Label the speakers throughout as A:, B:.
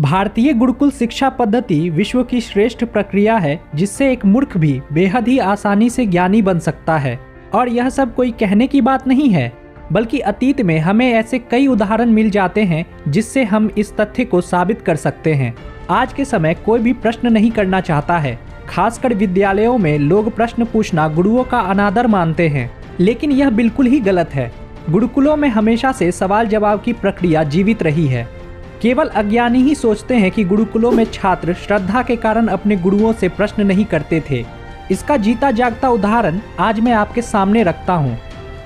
A: भारतीय गुरुकुल शिक्षा पद्धति विश्व की श्रेष्ठ प्रक्रिया है जिससे एक मूर्ख भी बेहद ही आसानी से ज्ञानी बन सकता है। और यह सब कोई कहने की बात नहीं है, बल्कि अतीत में हमें ऐसे कई उदाहरण मिल जाते हैं जिससे हम इस तथ्य को साबित कर सकते हैं। आज के समय कोई भी प्रश्न नहीं करना चाहता है। खासकर विद्यालयों में लोग प्रश्न पूछना गुरुओं का अनादर मानते हैं, लेकिन यह बिल्कुल ही गलत है। गुरुकुलों में हमेशा से सवाल जवाब की प्रक्रिया जीवित रही है। केवल अज्ञानी ही सोचते हैं कि गुरुकुलों में छात्र श्रद्धा के कारण अपने गुरुओं से प्रश्न नहीं करते थे। इसका जीता जागता उदाहरण आज मैं आपके सामने रखता हूँ।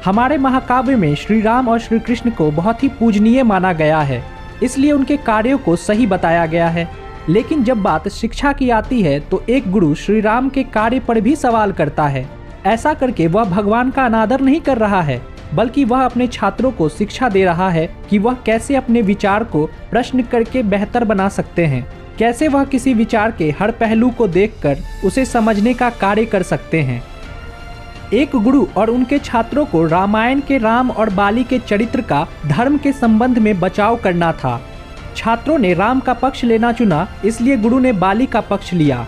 A: हमारे महाकाव्य में श्री राम और श्री कृष्ण को बहुत ही पूजनीय माना गया है, इसलिए उनके कार्यों को सही बताया गया है। लेकिन जब बात शिक्षा की आती है तो एक गुरु श्री राम के कार्य पर भी सवाल करता है। ऐसा करके वह भगवान का अनादर नहीं कर रहा है, बल्कि वह अपने छात्रों को शिक्षा दे रहा है कि वह कैसे अपने विचार को प्रश्न करके बेहतर बना सकते हैं, कैसे वह किसी विचार के हर पहलू को देखकर उसे समझने का कार्य कर सकते हैं। एक गुरु और उनके छात्रों को रामायण के राम और बाली के चरित्र का धर्म के संबंध में बचाव करना था। छात्रों ने राम का पक्ष लेना चुना, इसलिए गुरु ने बाली का पक्ष लिया।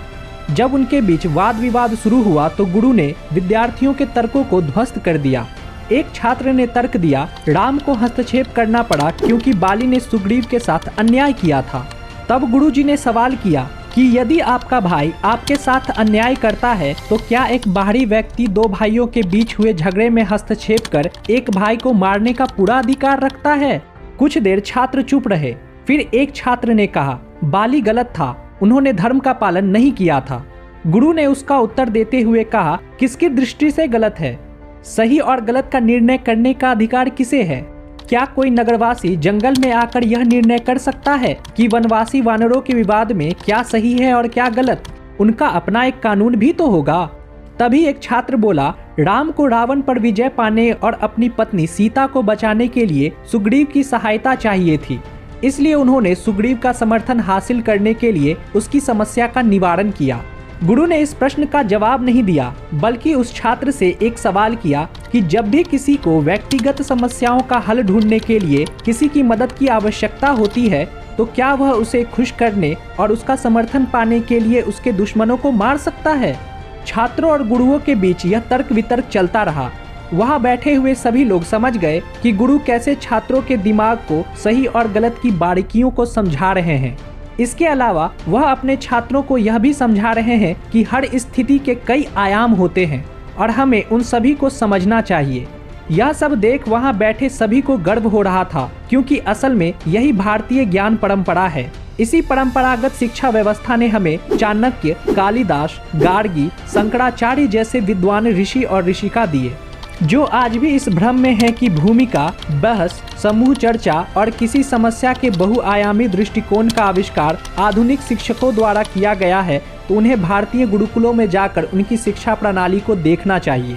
A: जब उनके बीच वाद विवाद शुरू हुआ तो गुरु ने विद्यार्थियों के तर्कों को ध्वस्त कर दिया। एक छात्र ने तर्क दिया, राम को हस्तक्षेप करना पड़ा क्योंकि बाली ने सुग्रीव के साथ अन्याय किया था। तब गुरुजी ने सवाल किया कि यदि आपका भाई आपके साथ अन्याय करता है तो क्या एक बाहरी व्यक्ति दो भाइयों के बीच हुए झगड़े में हस्तक्षेप कर एक भाई को मारने का पूरा अधिकार रखता है? कुछ देर छात्र चुप रहे। फिर एक छात्र ने कहा, बाली गलत था, उन्होंने धर्म का पालन नहीं किया था। गुरु ने उसका उत्तर देते हुए कहा, किसकी दृष्टि से गलत है? सही और गलत का निर्णय करने का अधिकार किसे है? क्या कोई नगरवासी जंगल में आकर यह निर्णय कर सकता है कि वनवासी वानरों के विवाद में क्या सही है और क्या गलत? उनका अपना एक कानून भी तो होगा। तभी एक छात्र बोला, राम को रावण पर विजय पाने और अपनी पत्नी सीता को बचाने के लिए सुग्रीव की सहायता चाहिए थी, इसलिए उन्होंने सुग्रीव का समर्थन हासिल करने के लिए उसकी समस्या का निवारण किया। गुरु ने इस प्रश्न का जवाब नहीं दिया, बल्कि उस छात्र से एक सवाल किया कि जब भी किसी को व्यक्तिगत समस्याओं का हल ढूंढने के लिए किसी की मदद की आवश्यकता होती है तो क्या वह उसे खुश करने और उसका समर्थन पाने के लिए उसके दुश्मनों को मार सकता है? छात्रों और गुरुओं के बीच यह तर्क वितर्क चलता रहा। वहां बैठे हुए सभी लोग समझ गए कि गुरु कैसे छात्रों के दिमाग को सही और गलत की बारीकियों को समझा रहे हैं। इसके अलावा वह अपने छात्रों को यह भी समझा रहे हैं कि हर स्थिति के कई आयाम होते हैं और हमें उन सभी को समझना चाहिए। यह सब देख वहां बैठे सभी को गर्व हो रहा था, क्योंकि असल में यही भारतीय ज्ञान परंपरा है। इसी परंपरागत शिक्षा व्यवस्था ने हमें चाणक्य, कालिदास, गार्गी, शंकराचार्य जैसे विद्वान ऋषि और ऋषिका दिए, जो आज भी इस भ्रम में है कि भूमिका, बहस, समूह चर्चा और किसी समस्या के बहुआयामी दृष्टिकोण का आविष्कार आधुनिक शिक्षकों द्वारा किया गया है। तो उन्हें भारतीय गुरुकुलों में जाकर उनकी शिक्षा प्रणाली को देखना चाहिए।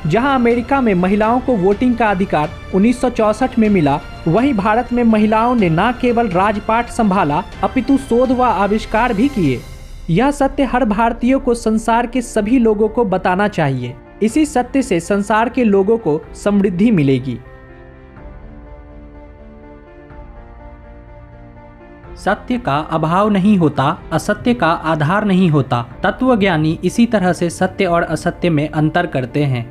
A: जहां अमेरिका में महिलाओं को वोटिंग का अधिकार 1964 में मिला, वहीं भारत में महिलाओं ने न केवल राजपाट संभाला अपितु शोध व आविष्कार भी किए। यह सत्य हर भारतीय को संसार के सभी लोगों को बताना चाहिए। इसी सत्य से संसार के लोगों को समृद्धि मिलेगी। सत्य का अभाव नहीं होता, असत्य का आधार नहीं होता। तत्वज्ञानी इसी तरह से सत्य और असत्य में अंतर करते हैं।